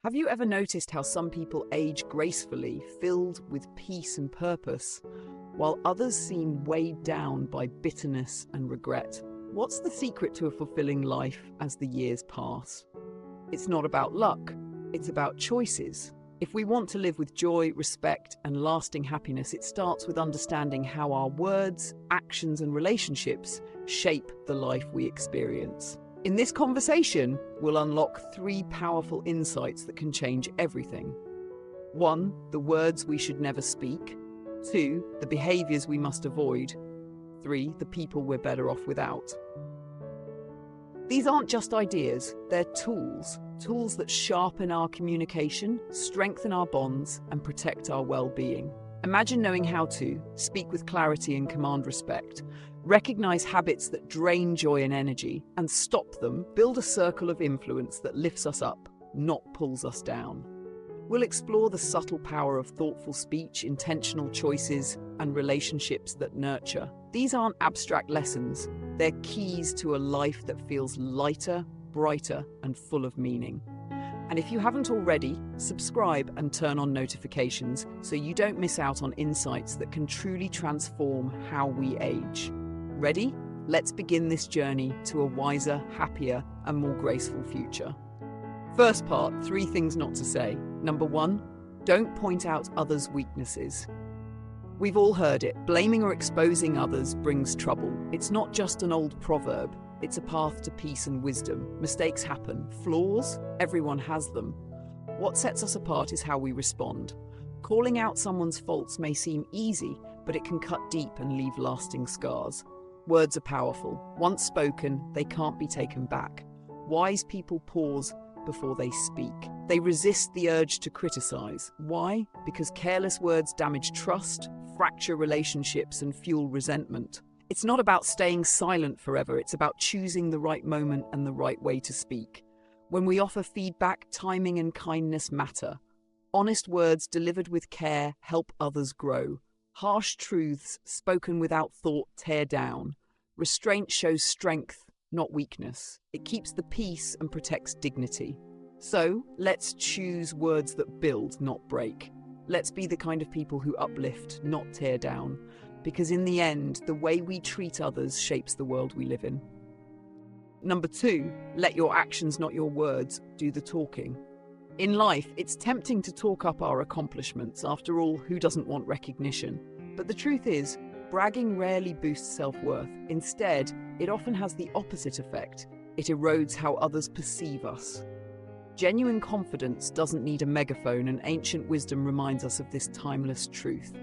Have you ever noticed how some people age gracefully, filled with peace and purpose, while others seem weighed down by bitterness and regret? What's the secret to a fulfilling life as the years pass? It's not about luck, it's about choices. If we want to live with joy, respect, and lasting happiness, it starts with understanding how our words, actions, and relationships shape the life we experience. In this conversation, we'll unlock 3 powerful insights that can change everything. 1. The words we should never speak. 2. The behaviors we must avoid. 3. The people we're better off without. These aren't just ideas, they're tools. Tools that sharpen our communication, strengthen our bonds, and protect our well-being. Imagine knowing how to speak with clarity and command respect, recognize habits that drain joy and energy, and stop them. Build a circle of influence that lifts us up, not pulls us down. We'll explore the subtle power of thoughtful speech, intentional choices, and relationships that nurture. These aren't abstract lessons, they're keys to a life that feels lighter, brighter, and full of meaning. And if you haven't already, subscribe and turn on notifications so you don't miss out on insights that can truly transform how we age. Ready? Let's begin this journey to a wiser, happier, and more graceful future. First part, 3 things not to say. Number 1, don't point out others' weaknesses. We've all heard it. Blaming or exposing others brings trouble. It's not just an old proverb. It's a path to peace and wisdom. Mistakes happen. Flaws? Everyone has them. What sets us apart is how we respond. Calling out someone's faults may seem easy, but it can cut deep and leave lasting scars. Words are powerful. Once spoken, they can't be taken back. Wise people pause before they speak. They resist the urge to criticize. Why? Because careless words damage trust, fracture relationships, and fuel resentment. It's not about staying silent forever, it's about choosing the right moment and the right way to speak. When we offer feedback, timing and kindness matter. Honest words delivered with care help others grow. Harsh truths spoken without thought tear down. Restraint shows strength, not weakness. It keeps the peace and protects dignity. So, let's choose words that build, not break. Let's be the kind of people who uplift, not tear down. Because in the end, the way we treat others shapes the world we live in. Number 2, let your actions, not your words, do the talking. In life, it's tempting to talk up our accomplishments. After all, who doesn't want recognition? But the truth is, bragging rarely boosts self-worth. Instead, it often has the opposite effect. It erodes how others perceive us. Genuine confidence doesn't need a megaphone, and ancient wisdom reminds us of this timeless truth.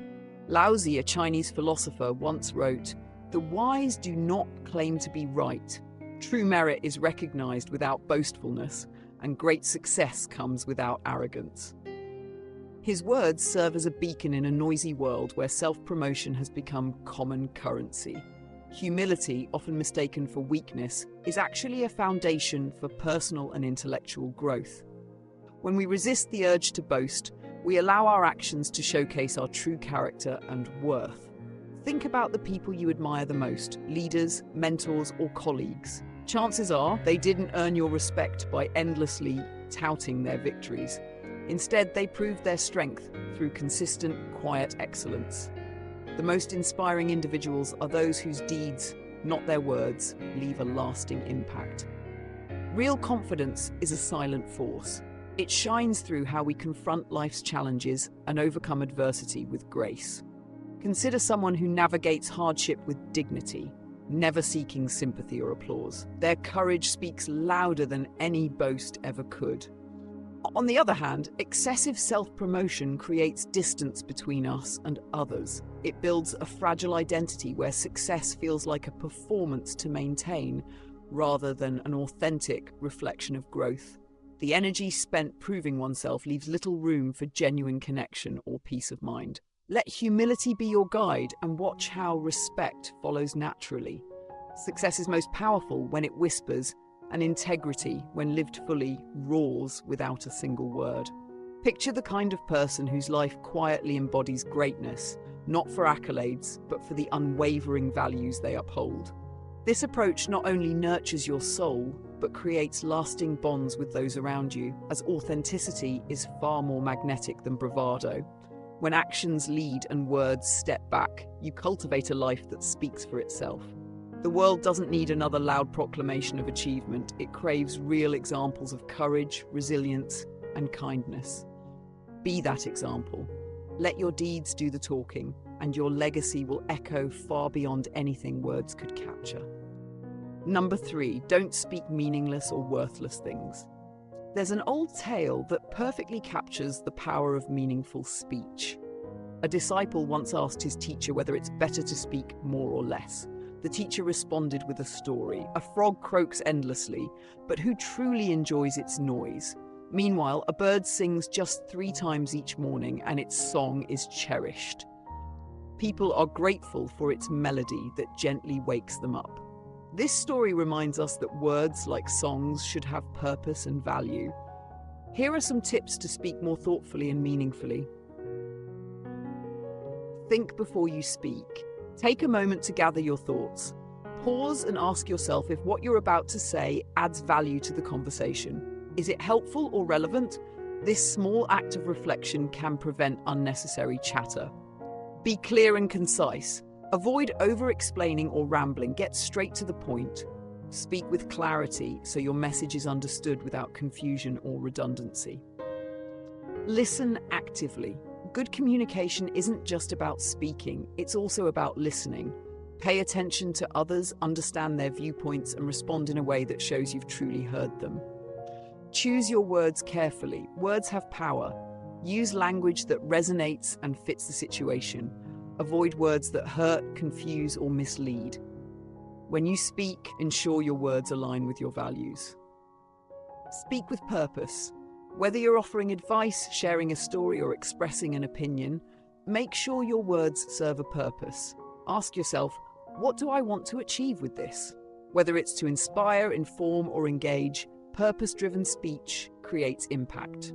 Laozi, a Chinese philosopher, once wrote, "The wise do not claim to be right. True merit is recognized without boastfulness, and great success comes without arrogance." His words serve as a beacon in a noisy world where self-promotion has become common currency. Humility, often mistaken for weakness, is actually a foundation for personal and intellectual growth. When we resist the urge to boast, we allow our actions to showcase our true character and worth. Think about the people you admire the most, leaders, mentors, or colleagues. Chances are they didn't earn your respect by endlessly touting their victories. Instead, they proved their strength through consistent, quiet excellence. The most inspiring individuals are those whose deeds, not their words, leave a lasting impact. Real confidence is a silent force. It shines through how we confront life's challenges and overcome adversity with grace. Consider someone who navigates hardship with dignity, never seeking sympathy or applause. Their courage speaks louder than any boast ever could. On the other hand, excessive self-promotion creates distance between us and others. It builds a fragile identity where success feels like a performance to maintain, rather than an authentic reflection of growth. The energy spent proving oneself leaves little room for genuine connection or peace of mind. Let humility be your guide and watch how respect follows naturally. Success is most powerful when it whispers, and integrity, when lived fully, roars without a single word. Picture the kind of person whose life quietly embodies greatness, not for accolades, but for the unwavering values they uphold. This approach not only nurtures your soul, but creates lasting bonds with those around you, as authenticity is far more magnetic than bravado. When actions lead and words step back, you cultivate a life that speaks for itself. The world doesn't need another loud proclamation of achievement. It craves real examples of courage, resilience, and kindness. Be that example. Let your deeds do the talking, and your legacy will echo far beyond anything words could capture. Number 3, don't speak meaningless or worthless things. There's an old tale that perfectly captures the power of meaningful speech. A disciple once asked his teacher whether it's better to speak more or less. The teacher responded with a story. A frog croaks endlessly, but who truly enjoys its noise? Meanwhile, a bird sings just 3 times each morning, and its song is cherished. People are grateful for its melody that gently wakes them up. This story reminds us that words, like songs, should have purpose and value. Here are some tips to speak more thoughtfully and meaningfully. Think before you speak. Take a moment to gather your thoughts. Pause and ask yourself if what you're about to say adds value to the conversation. Is it helpful or relevant? This small act of reflection can prevent unnecessary chatter. Be clear and concise. Avoid over-explaining or rambling. Get straight to the point. Speak with clarity so your message is understood without confusion or redundancy. Listen actively. Good communication isn't just about speaking, it's also about listening. Pay attention to others, understand their viewpoints, and respond in a way that shows you've truly heard them. Choose your words carefully. Words have power. Use language that resonates and fits the situation. Avoid words that hurt, confuse, or mislead. When you speak, ensure your words align with your values. Speak with purpose. Whether you're offering advice, sharing a story, or expressing an opinion, make sure your words serve a purpose. Ask yourself, what do I want to achieve with this? Whether it's to inspire, inform, or engage, purpose-driven speech creates impact.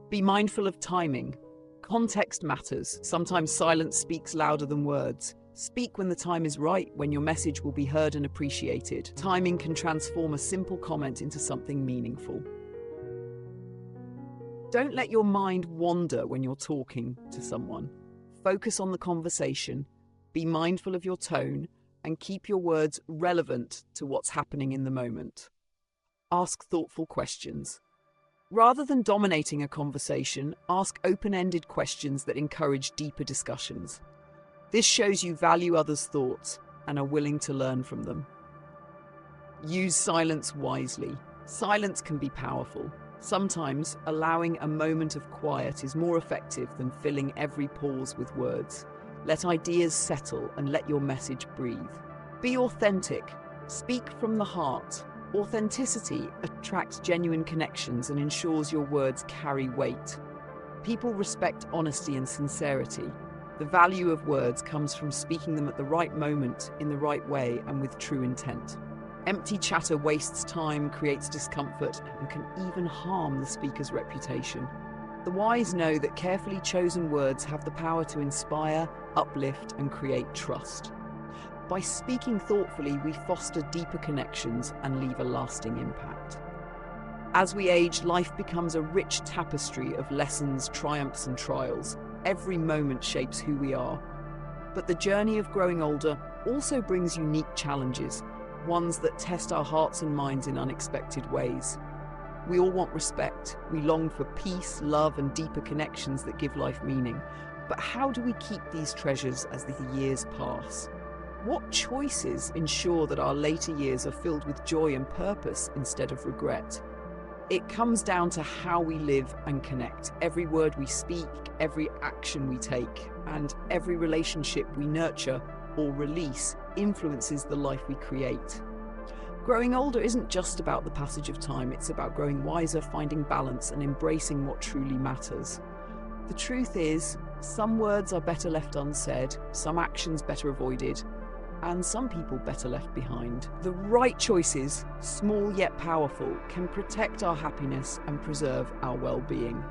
Be mindful of timing. Context matters. Sometimes silence speaks louder than words. Speak when the time is right, when your message will be heard and appreciated. Timing can transform a simple comment into something meaningful. Don't let your mind wander when you're talking to someone. Focus on the conversation, be mindful of your tone, and keep your words relevant to what's happening in the moment. Ask thoughtful questions. Rather than dominating a conversation, ask open-ended questions that encourage deeper discussions. This shows you value others' thoughts and are willing to learn from them. Use silence wisely. Silence can be powerful. Sometimes, allowing a moment of quiet is more effective than filling every pause with words. Let ideas settle and let your message breathe. Be authentic. Speak from the heart. Authenticity attracts genuine connections and ensures your words carry weight. People respect honesty and sincerity. The value of words comes from speaking them at the right moment, in the right way, and with true intent. Empty chatter wastes time, creates discomfort, and can even harm the speaker's reputation. The wise know that carefully chosen words have the power to inspire, uplift, and create trust. By speaking thoughtfully, we foster deeper connections and leave a lasting impact. As we age, life becomes a rich tapestry of lessons, triumphs, and trials. Every moment shapes who we are. But the journey of growing older also brings unique challenges, ones that test our hearts and minds in unexpected ways. We all want respect. We long for peace, love, and deeper connections that give life meaning. But how do we keep these treasures as the years pass? What choices ensure that our later years are filled with joy and purpose instead of regret? It comes down to how we live and connect. Every word we speak, every action we take, and every relationship we nurture or release influences the life we create. Growing older isn't just about the passage of time, it's about growing wiser, finding balance, and embracing what truly matters. The truth is, some words are better left unsaid, some actions better avoided, and some people better left behind. The right choices, small yet powerful, can protect our happiness and preserve our well-being.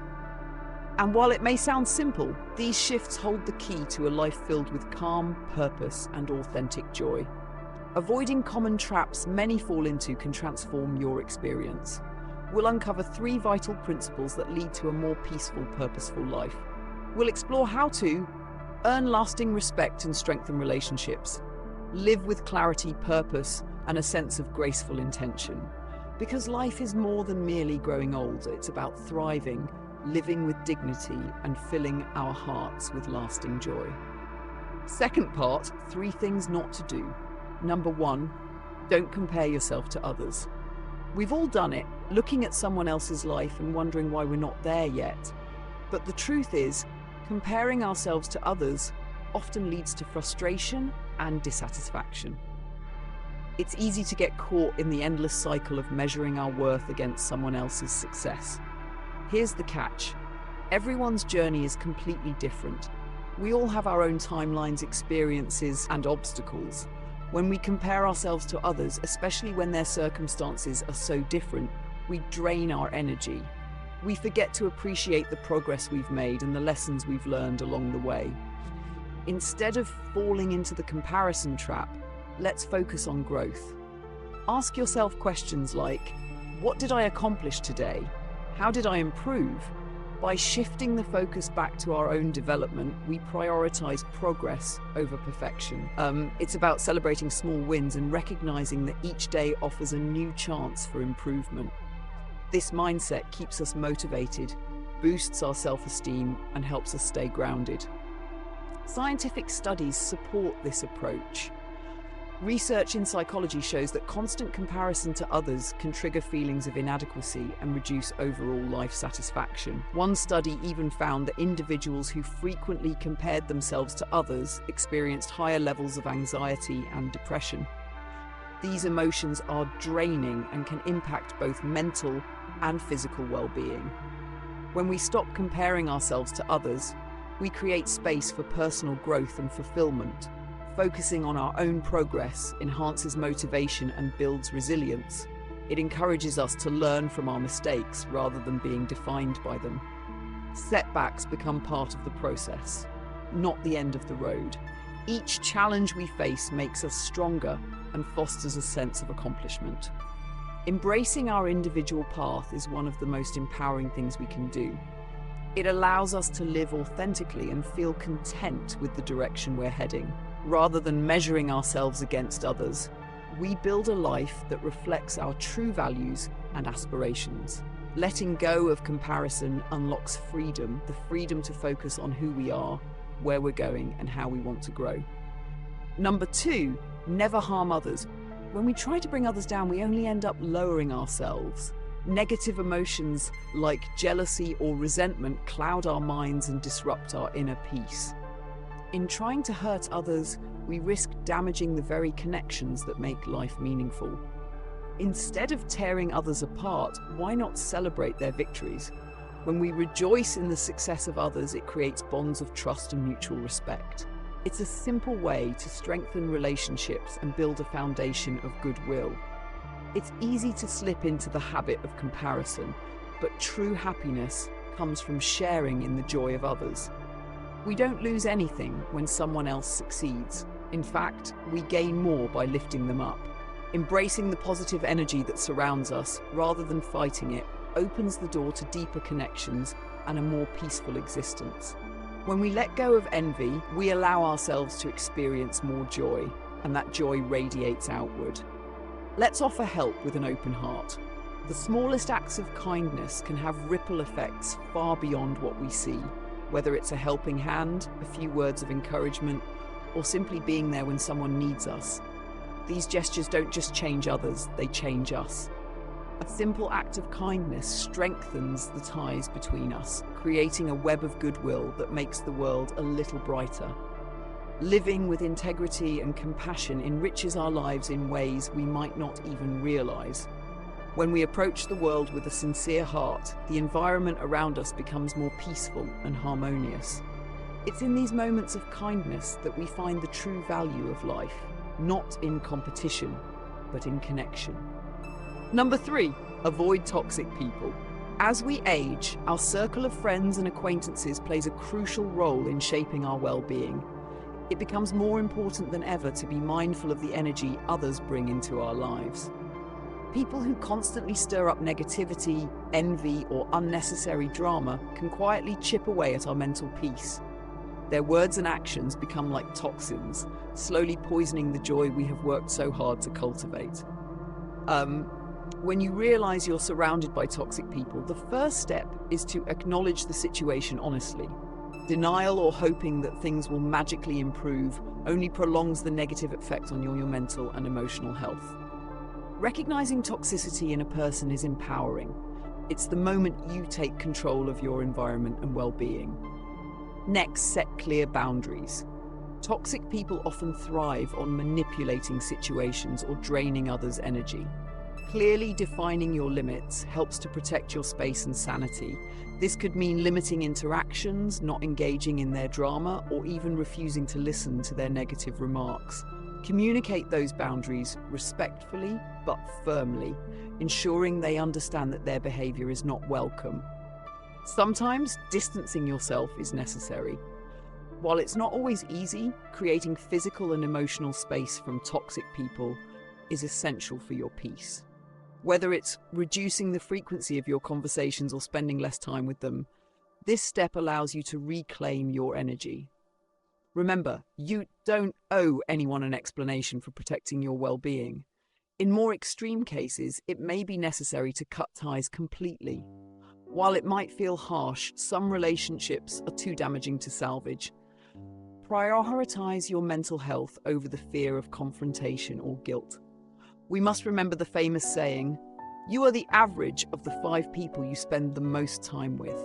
And while it may sound simple, these shifts hold the key to a life filled with calm, purpose, and authentic joy. Avoiding common traps many fall into can transform your experience. We'll uncover 3 vital principles that lead to a more peaceful, purposeful life. We'll explore how to earn lasting respect and strengthen relationships, live with clarity, purpose, and a sense of graceful intention. Because life is more than merely growing old, it's about thriving, living with dignity, and filling our hearts with lasting joy. Second part, 3 things not to do. Number 1, don't compare yourself to others. We've all done it, looking at someone else's life and wondering why we're not there yet. But the truth is, comparing ourselves to others often leads to frustration and dissatisfaction. It's easy to get caught in the endless cycle of measuring our worth against someone else's success. Here's the catch. Everyone's journey is completely different. We all have our own timelines, experiences, and obstacles. When we compare ourselves to others, especially when their circumstances are so different, we drain our energy. We forget to appreciate the progress we've made and the lessons we've learned along the way. Instead of falling into the comparison trap, let's focus on growth. Ask yourself questions like, what did I accomplish today? How did I improve? By shifting the focus back to our own development, we prioritize progress over perfection. It's about celebrating small wins and recognizing that each day offers a new chance for improvement. This mindset keeps us motivated, boosts our self-esteem, and helps us stay grounded. Scientific studies support this approach. Research in psychology shows that constant comparison to others can trigger feelings of inadequacy and reduce overall life satisfaction. One study even found that individuals who frequently compared themselves to others experienced higher levels of anxiety and depression. These emotions are draining and can impact both mental and physical well-being. When we stop comparing ourselves to others, we create space for personal growth and fulfillment. Focusing on our own progress enhances motivation and builds resilience. It encourages us to learn from our mistakes rather than being defined by them. Setbacks become part of the process, not the end of the road. Each challenge we face makes us stronger and fosters a sense of accomplishment. Embracing our individual path is one of the most empowering things we can do. It allows us to live authentically and feel content with the direction we're heading. Rather than measuring ourselves against others, we build a life that reflects our true values and aspirations. Letting go of comparison unlocks freedom, the freedom to focus on who we are, where we're going, and how we want to grow. Number 2, never harm others. When we try to bring others down, we only end up lowering ourselves. Negative emotions like jealousy or resentment cloud our minds and disrupt our inner peace. In trying to hurt others, we risk damaging the very connections that make life meaningful. Instead of tearing others apart, why not celebrate their victories? When we rejoice in the success of others, it creates bonds of trust and mutual respect. It's a simple way to strengthen relationships and build a foundation of goodwill. It's easy to slip into the habit of comparison, but true happiness comes from sharing in the joy of others. We don't lose anything when someone else succeeds. In fact, we gain more by lifting them up. Embracing the positive energy that surrounds us, rather than fighting it, opens the door to deeper connections and a more peaceful existence. When we let go of envy, we allow ourselves to experience more joy, and that joy radiates outward. Let's offer help with an open heart. The smallest acts of kindness can have ripple effects far beyond what we see. Whether it's a helping hand, a few words of encouragement, or simply being there when someone needs us. These gestures don't just change others, they change us. A simple act of kindness strengthens the ties between us, creating a web of goodwill that makes the world a little brighter. Living with integrity and compassion enriches our lives in ways we might not even realize. When we approach the world with a sincere heart, the environment around us becomes more peaceful and harmonious. It's in these moments of kindness that we find the true value of life, not in competition, but in connection. Number 3, avoid toxic people. As we age, our circle of friends and acquaintances plays a crucial role in shaping our well-being. It becomes more important than ever to be mindful of the energy others bring into our lives. People who constantly stir up negativity, envy, or unnecessary drama can quietly chip away at our mental peace. Their words and actions become like toxins, slowly poisoning the joy we have worked so hard to cultivate. When you realize you're surrounded by toxic people, the first step is to acknowledge the situation honestly. Denial or hoping that things will magically improve only prolongs the negative effect on your mental and emotional health. Recognizing toxicity in a person is empowering. It's the moment you take control of your environment and well-being. Next, set clear boundaries. Toxic people often thrive on manipulating situations or draining others' energy. Clearly defining your limits helps to protect your space and sanity. This could mean limiting interactions, not engaging in their drama, or even refusing to listen to their negative remarks. Communicate those boundaries respectfully but firmly, ensuring they understand that their behavior is not welcome. Sometimes distancing yourself is necessary. While it's not always easy, creating physical and emotional space from toxic people is essential for your peace. Whether it's reducing the frequency of your conversations or spending less time with them, this step allows you to reclaim your energy. Remember, you don't owe anyone an explanation for protecting your well-being. In more extreme cases, it may be necessary to cut ties completely. While it might feel harsh, some relationships are too damaging to salvage. Prioritize your mental health over the fear of confrontation or guilt. We must remember the famous saying, "You are the average of the 5 people you spend the most time with."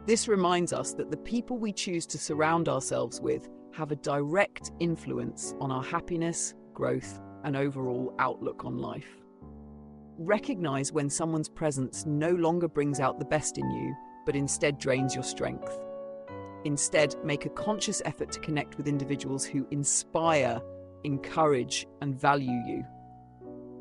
This reminds us that the people we choose to surround ourselves with have a direct influence on our happiness, growth, and overall outlook on life. Recognize when someone's presence no longer brings out the best in you, but instead drains your strength. Instead, make a conscious effort to connect with individuals who inspire, encourage, and value you.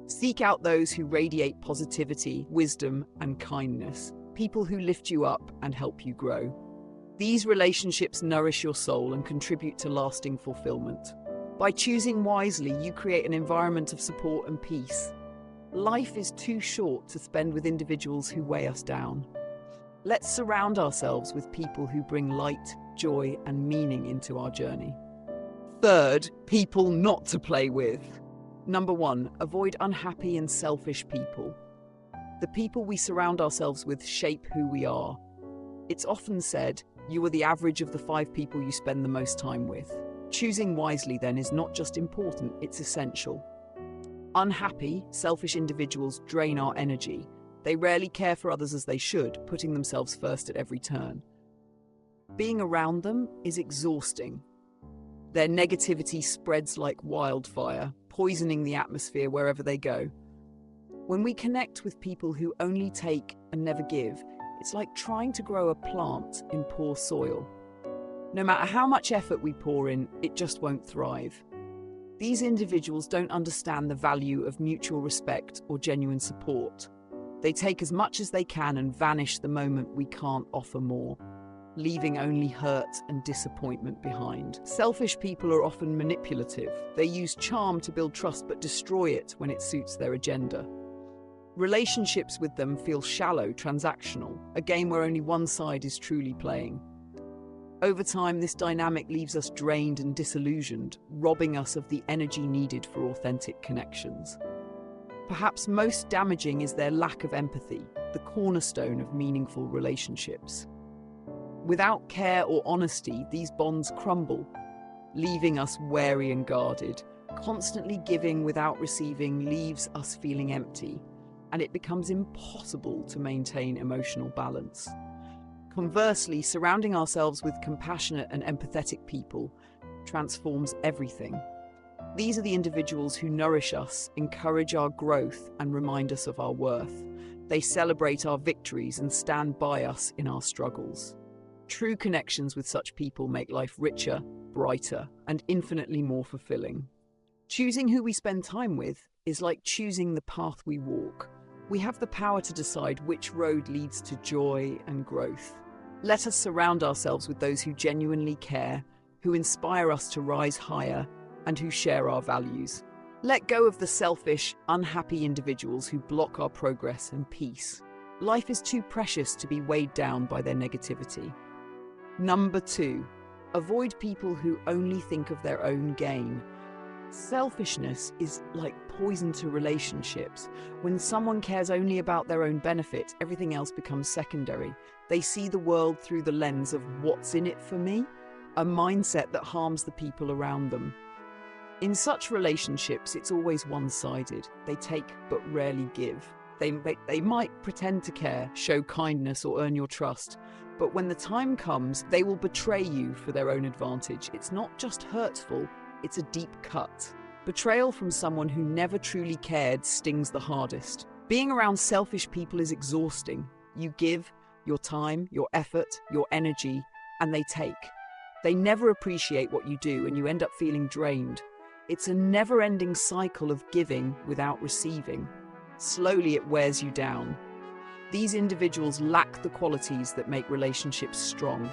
Seek out those who radiate positivity, wisdom, and kindness, people who lift you up and help you grow. These relationships nourish your soul and contribute to lasting fulfillment. By choosing wisely, you create an environment of support and peace. Life is too short to spend with individuals who weigh us down. Let's surround ourselves with people who bring light, joy, and meaning into our journey. Third, people not to play with. Number 1, avoid unhappy and selfish people. The people we surround ourselves with shape who we are. It's often said, you are the average of the 5 people you spend the most time with. Choosing wisely then is not just important, it's essential. Unhappy, selfish individuals drain our energy. They rarely care for others as they should, putting themselves first at every turn. Being around them is exhausting. Their negativity spreads like wildfire, poisoning the atmosphere wherever they go. When we connect with people who only take and never give, it's like trying to grow a plant in poor soil. No matter how much effort we pour in, it just won't thrive. These individuals don't understand the value of mutual respect or genuine support. They take as much as they can and vanish the moment we can't offer more, leaving only hurt and disappointment behind. Selfish people are often manipulative. They use charm to build trust but destroy it when it suits their agenda. Relationships with them feel shallow, transactional, a game where only one side is truly playing. Over time, this dynamic leaves us drained and disillusioned, robbing us of the energy needed for authentic connections. Perhaps most damaging is their lack of empathy, the cornerstone of meaningful relationships. Without care or honesty, these bonds crumble, leaving us wary and guarded. Constantly giving without receiving leaves us feeling empty, and it becomes impossible to maintain emotional balance. Conversely, surrounding ourselves with compassionate and empathetic people transforms everything. These are the individuals who nourish us, encourage our growth, and remind us of our worth. They celebrate our victories and stand by us in our struggles. True connections with such people make life richer, brighter, and infinitely more fulfilling. Choosing who we spend time with is like choosing the path we walk. We have the power to decide which road leads to joy and growth. Let us surround ourselves with those who genuinely care, who inspire us to rise higher, and who share our values. Let go of the selfish, unhappy individuals who block our progress and peace. Life is too precious to be weighed down by their negativity. Number 2, avoid people who only think of their own gain. Selfishness is like poison to relationships. When someone cares only about their own benefit, everything else becomes secondary. They see the world through the lens of what's in it for me, a mindset that harms the people around them. In such relationships, it's always one-sided. They take but rarely give. They might pretend to care, show kindness, or earn your trust, but when the time comes, they will betray you for their own advantage. It's not just hurtful, it's a deep cut. Betrayal from someone who never truly cared stings the hardest. Being around selfish people is exhausting. You give your time, your effort, your energy, and they take. They never appreciate what you do, and you end up feeling drained. It's a never-ending cycle of giving without receiving. Slowly it wears you down. These individuals lack the qualities that make relationships strong: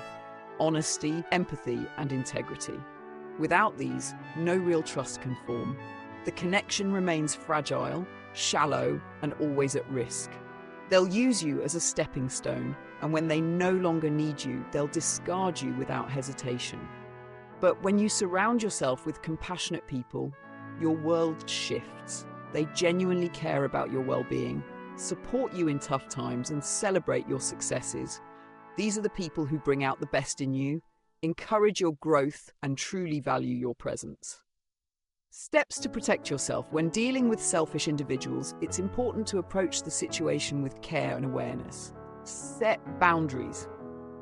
honesty, empathy, and integrity. Without these, no real trust can form. The connection remains fragile, shallow, and always at risk. They'll use you as a stepping stone, and when they no longer need you, they'll discard you without hesitation. But when you surround yourself with compassionate people, your world shifts. They genuinely care about your well-being, support you in tough times, and celebrate your successes. These are the people who bring out the best in you, encourage your growth, and truly value your presence. Steps to protect yourself. When dealing with selfish individuals, it's important to approach the situation with care and awareness. Set boundaries.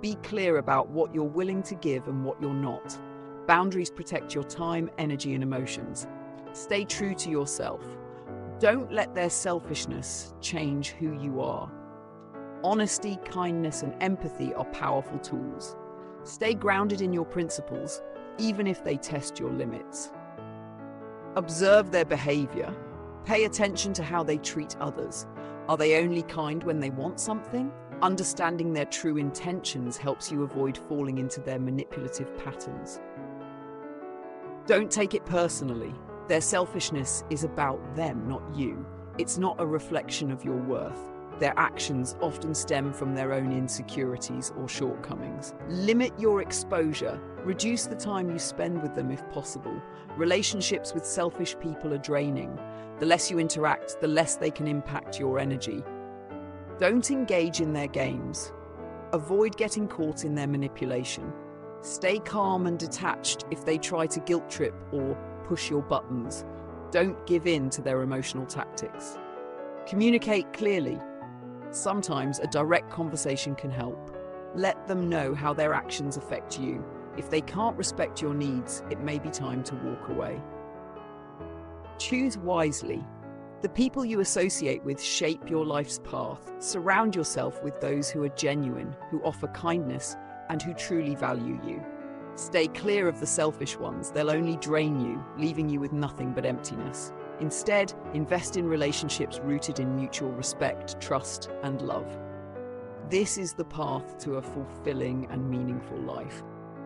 Be clear about what you're willing to give and what you're not. Boundaries protect your time, energy, and emotions. Stay true to yourself. Don't let their selfishness change who you are. Honesty, kindness, and empathy are powerful tools. Stay grounded in your principles, even if they test your limits. Observe their behavior. Pay attention to how they treat others. Are they only kind when they want something? Understanding their true intentions helps you avoid falling into their manipulative patterns. Don't take it personally. Their selfishness is about them, not you. It's not a reflection of your worth. Their actions often stem from their own insecurities or shortcomings. Limit your exposure. Reduce the time you spend with them if possible. Relationships with selfish people are draining. The less you interact, the less they can impact your energy. Don't engage in their games. Avoid getting caught in their manipulation. Stay calm and detached if they try to guilt trip or push your buttons. Don't give in to their emotional tactics. Communicate clearly. Sometimes a direct conversation can help. Let them know how their actions affect you. If they can't respect your needs, it may be time to walk away. Choose wisely. The people you associate with shape your life's path. Surround yourself with those who are genuine, who offer kindness, and who truly value you. Stay clear of the selfish ones. They'll only drain you, leaving you with nothing but emptiness. Instead, invest in relationships rooted in mutual respect, trust, and love. This is the path to a fulfilling and meaningful life.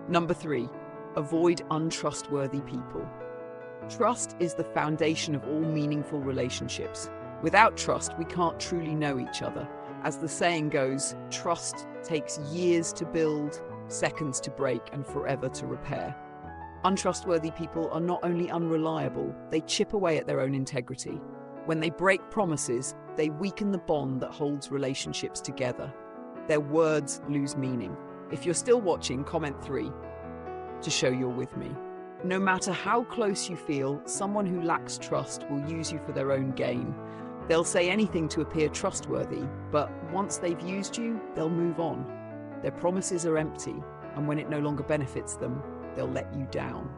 Number 3, avoid untrustworthy people. Trust is the foundation of all meaningful relationships. Without trust, we can't truly know each other. As the saying goes, trust takes years to build, seconds to break, and forever to repair. Untrustworthy people are not only unreliable, they chip away at their own integrity. When they break promises, they weaken the bond that holds relationships together. Their words lose meaning. If you're still watching, comment 3 to show you're with me. No matter how close you feel, someone who lacks trust will use you for their own gain. They'll say anything to appear trustworthy, but once they've used you, they'll move on. Their promises are empty, and when it no longer benefits them, they'll let you down.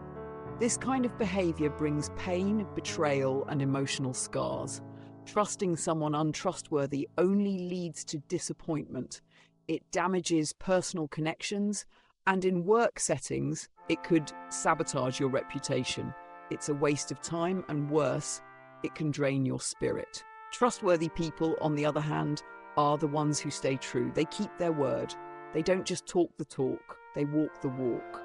This kind of behavior brings pain, betrayal, and emotional scars. Trusting someone untrustworthy only leads to disappointment. It damages personal connections, and in work settings, it could sabotage your reputation. It's a waste of time, and worse, it can drain your spirit. Trustworthy people, on the other hand, are the ones who stay true. They keep their word. They don't just talk the talk, they walk the walk.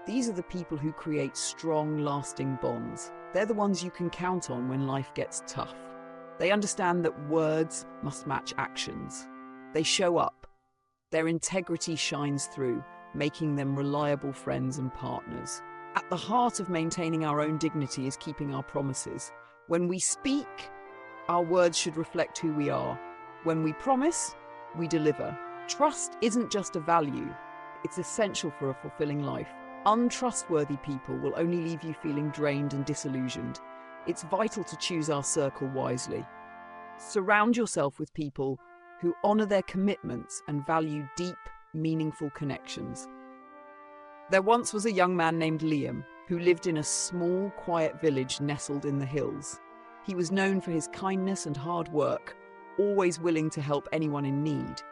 These are the people who create strong, lasting bonds. They're the ones you can count on when life gets tough. They understand that words must match actions. They show up. Their integrity shines through, making them reliable friends and partners. At the heart of maintaining our own dignity is keeping our promises. When we speak, our words should reflect who we are. When we promise, we deliver. Trust isn't just a value, it's essential for a fulfilling life. Untrustworthy people will only leave you feeling drained and disillusioned. It's vital to choose our circle wisely. Surround yourself with people who honor their commitments and value deep, meaningful connections. There once was a young man named Liam who lived in a small, quiet village nestled in the hills. He was known for his kindness and hard work, always willing to help anyone in need.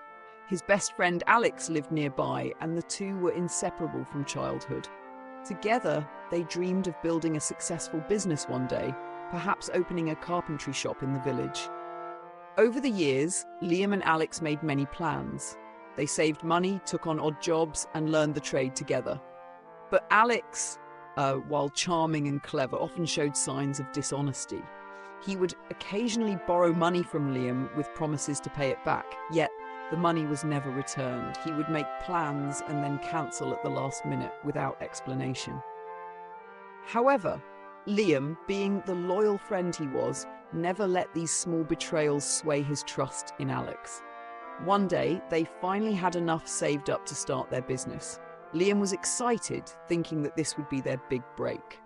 His best friend Alex lived nearby, and the two were inseparable from childhood. Together, they dreamed of building a successful business one day, perhaps opening a carpentry shop in the village. Over the years, Liam and Alex made many plans. They saved money, took on odd jobs, and learned the trade together. But Alex, while charming and clever, often showed signs of dishonesty. He would occasionally borrow money from Liam with promises to pay it back, yet the money was never returned. He would make plans and then cancel at the last minute without explanation. However, Liam, being the loyal friend he was, never let these small betrayals sway his trust in Alex. One day, they finally had enough saved up to start their business. Liam was excited, thinking that this would be their big break.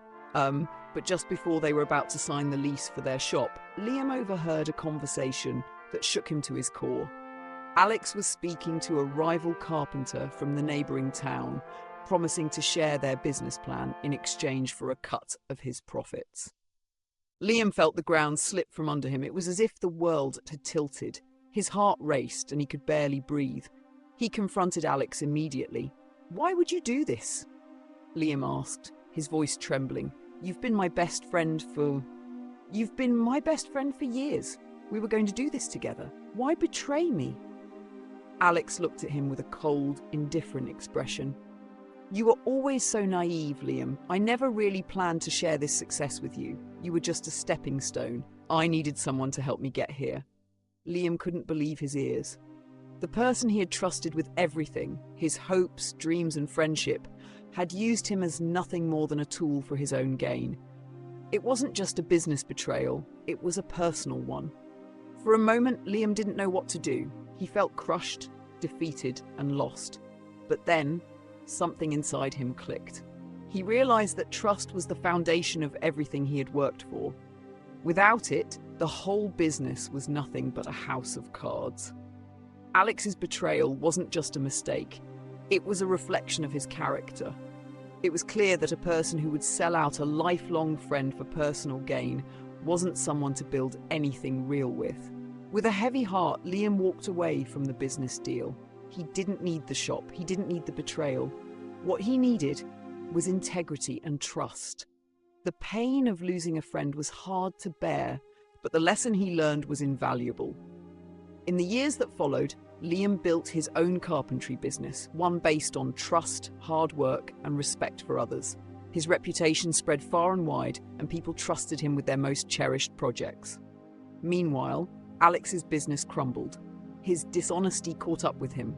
But just before they were about to sign the lease for their shop, Liam overheard a conversation that shook him to his core. Alex was speaking to a rival carpenter from the neighbouring town, promising to share their business plan in exchange for a cut of his profits. Liam felt the ground slip from under him. It was as if the world had tilted. His heart raced and he could barely breathe. He confronted Alex immediately. "Why would you do this?" Liam asked, his voice trembling. You've been my best friend for years. We were going to do this together. Why betray me?" Alex looked at him with a cold, indifferent expression. "You were always so naive, Liam. I never really planned to share this success with you. You were just a stepping stone. I needed someone to help me get here." Liam couldn't believe his ears. The person he had trusted with everything, his hopes, dreams, and friendship, had used him as nothing more than a tool for his own gain. It wasn't just a business betrayal, it was a personal one. For a moment, Liam didn't know what to do. He felt crushed, defeated, and lost. But then, something inside him clicked. He realized that trust was the foundation of everything he had worked for. Without it, the whole business was nothing but a house of cards. Alex's betrayal wasn't just a mistake. It was a reflection of his character. It was clear that a person who would sell out a lifelong friend for personal gain wasn't someone to build anything real with. With a heavy heart, Liam walked away from the business deal. He didn't need the shop. He didn't need the betrayal. What he needed was integrity and trust. The pain of losing a friend was hard to bear, but the lesson he learned was invaluable. In the years that followed, Liam built his own carpentry business, one based on trust, hard work, and respect for others. His reputation spread far and wide, and people trusted him with their most cherished projects. Meanwhile, Alex's business crumbled. His dishonesty caught up with him.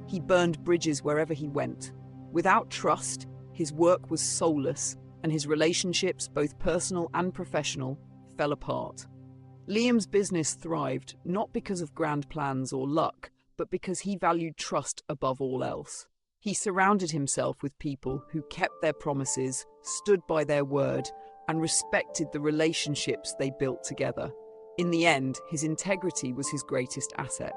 He burned bridges wherever he went. Without trust, his work was soulless, and his relationships, both personal and professional, fell apart. Liam's business thrived not because of grand plans or luck, but because he valued trust above all else. He surrounded himself with people who kept their promises, stood by their word, and respected the relationships they built together. In the end, his integrity was his greatest asset.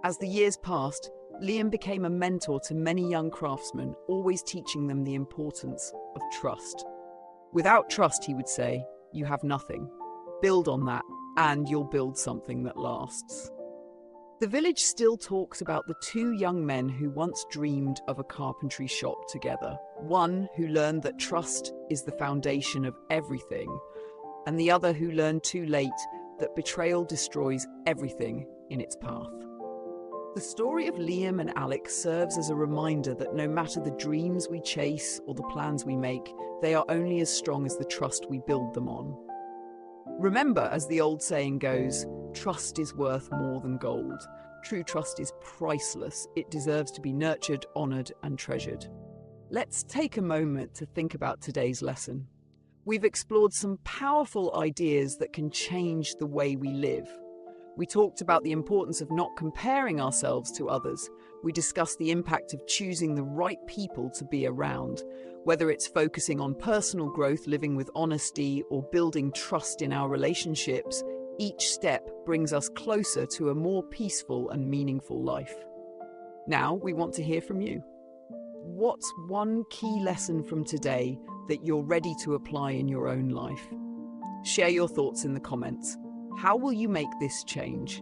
As the years passed, Liam became a mentor to many young craftsmen, always teaching them the importance of trust. Without trust, he would say, you have nothing. Build on that, and you'll build something that lasts. The village still talks about the two young men who once dreamed of a carpentry shop together. One who learned that trust is the foundation of everything, and the other who learned too late that betrayal destroys everything in its path. The story of Liam and Alex serves as a reminder that no matter the dreams we chase or the plans we make, they are only as strong as the trust we build them on. Remember, as the old saying goes, trust is worth more than gold. True trust is priceless. It deserves to be nurtured, honored, and treasured. Let's take a moment to think about today's lesson. We've explored some powerful ideas that can change the way we live. We talked about the importance of not comparing ourselves to others. We discussed the impact of choosing the right people to be around, whether it's focusing on personal growth, living with honesty, or building trust in our relationships. Each step brings us closer to a more peaceful and meaningful life. Now, we want to hear from you. What's one key lesson from today that you're ready to apply in your own life? Share your thoughts in the comments. How will you make this change?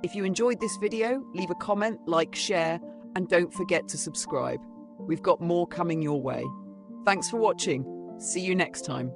If you enjoyed this video, leave a comment, like, share, and don't forget to subscribe. We've got more coming your way. Thanks for watching. See you next time.